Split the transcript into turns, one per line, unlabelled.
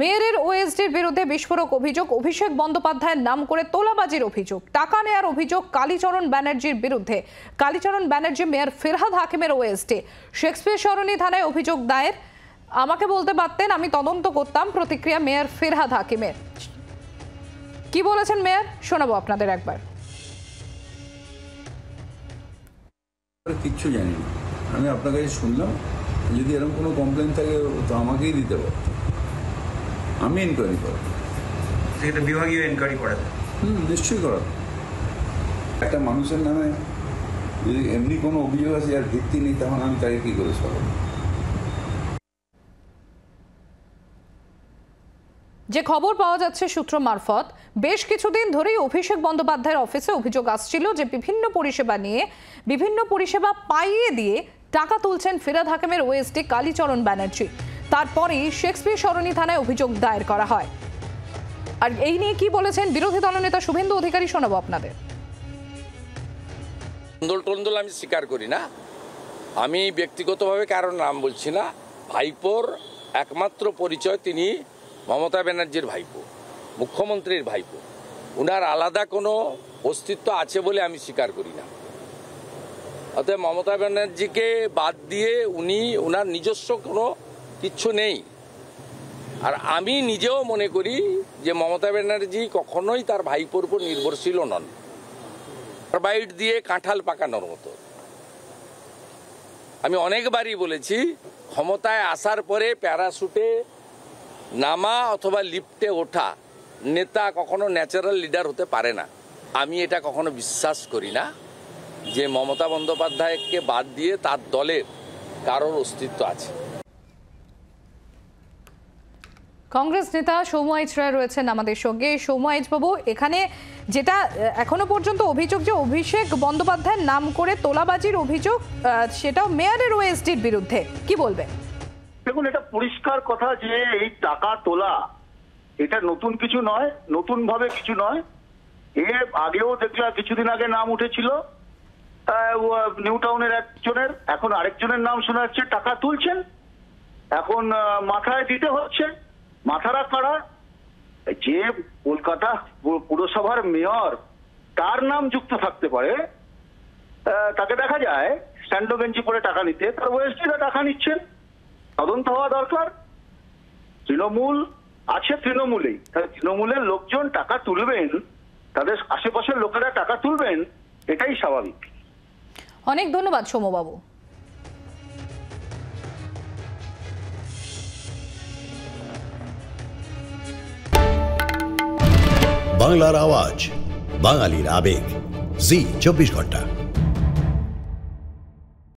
মেয়রের ওএসডির বিরুদ্ধে বিস্ফোরক অভিযোগ, অভিষেক বন্দ্যোপাধ্যায়ের নাম করে তোলাবাজির অভিযোগ, টাকা নেয়ার অভিযোগ কালীচরণ ব্যানার্জির বিরুদ্ধে। কালীচরণ ব্যানার্জি মেয়র ফিরহাদ হাকিমের ওএসডি। শেক্সপিয়ার সরণি থানায় অভিযোগ দায়ের। আমাকে বলতে পারতেন, আমি তদন্ত করতাম। প্রতিক্রিয়া মেয়র ফিরহাদ হাকিমের। কি বলেছেন মেয়র, শোনাবো আপনাদের একবার।
কিচ্ছু জানি না, আমি আপনার কাছে শুনলাম। যদি এরকম কোনো কমপ্লেন থাকে তো আমাকেই দিতে পারো, আমি এনকোয়ারি করব।
সেটা বিভাগীয় এনকোয়ারি করে
নিশ্চয়ই করা। একটা মানুষের নামে যদি এমনি কোনো অভিযোগ আছে আর ভিত্তি নেই, তখন আমি তাকে কী করে সরাবো?
যে খবর পাওয়া যাচ্ছে সূত্র মারফত, বেশ কিছুদিন ধরেই অভিষেক বন্দ্যোপাধ্যায়ের অফিসে অভিযোগ আসছিল যে বিভিন্ন পরিষেবা পাইয়ে দিয়ে টাকা তুলছেন ফিরহাদ হাকিমের ওএসডি কালীচরণ ব্যানার্জি। তারপরেই শেক্সপিয়ার সরণি থানায় অভিযোগ দায়ের করা হয়। আর এই নিয়ে কি বলেছেন বিরোধী দলনেতা শুভেন্দু অধিকারী, শোনাবো আপনাদের।
টন্দল আমি স্বীকার করি না। আমি ব্যক্তিগতভাবে কারোর নাম বলছি না। ভাইপোর একমাত্র পরিচয় তিনি মমতা ব্যানার্জির ভাইপো, মুখ্যমন্ত্রীর ভাইপো। উনার আলাদা কোনো অস্তিত্ব আছে বলে আমি স্বীকার করি না। অতএব মমতা ব্যানার্জিকে বাদ দিয়ে উনার নিজস্ব কোনো কিচ্ছু নেই। আর আমি নিজেও মনে করি যে মমতা ব্যানার্জি কখনোই তার ভাইপোর উপর নির্ভরশীল নন। কার্বাইড দিয়ে কাঁঠাল পাকানোর মতো। আমি অনেকবারই বলেছি, ক্ষমতায় আসার পরে প্যারাশুটে নামা অথবা লিফটে ওঠা নেতা কখনো ন্যাচারাল লিডার হতে পারে না। আমি এটা কখনো বিশ্বাস করি না যে মমতা বন্দ্যোপাধ্যায়কে বাদ দিয়ে তার দলের কারোর অস্তিত্ব আছে।
কংগ্রেস নেতা সৌম্য রায় রয়েছেন আমাদের সঙ্গে। সৌম্য বাবু, এখানে যেটা এখনো পর্যন্ত অভিযোগ যে অভিষেক বন্দ্যোপাধ্যায়ের নাম করে তোলাবাজির অভিযোগ, সেটাও মেয়রের ওএসডির বিরুদ্ধে, কি বলবেন?
দেখুন, এটা পরিষ্কার কথা যে এই টাকা তোলা এটা নতুন কিছু নয়, নতুন ভাবে কিছু নয়। এর আগেও দেখলাম কিছুদিন আগে নাম উঠেছিল নিউ টাউনের একজনের, এখন আরেকজনের নাম শোনা যাচ্ছে টাকা তুলছেন। এখন মাথায় দিতে হচ্ছে। মাথারা কারা? যে কলকাতা পুরসভার মেয়র, তার নাম যুক্ত থাকতে পারে। তাকে দেখা যায় স্যান্ডো গেঞ্জি পরে টাকা নিতে, তার ওএসডিরা টাকা নিচ্ছেন। তদন্ত হওয়া দরকার। তৃণমূল আছে, তৃণমূলেই তৃণমূলের লোকজন টাকা তুলবেন, তাদের আশেপাশের লোকেরা টাকা তুলবেন, এটাই স্বাভাবিক।
অনেক ধন্যবাদ সৌম্যবাবু।
বাংলার আওয়াজ, বাঙালির আবেগ, জি 24 ঘন্টা।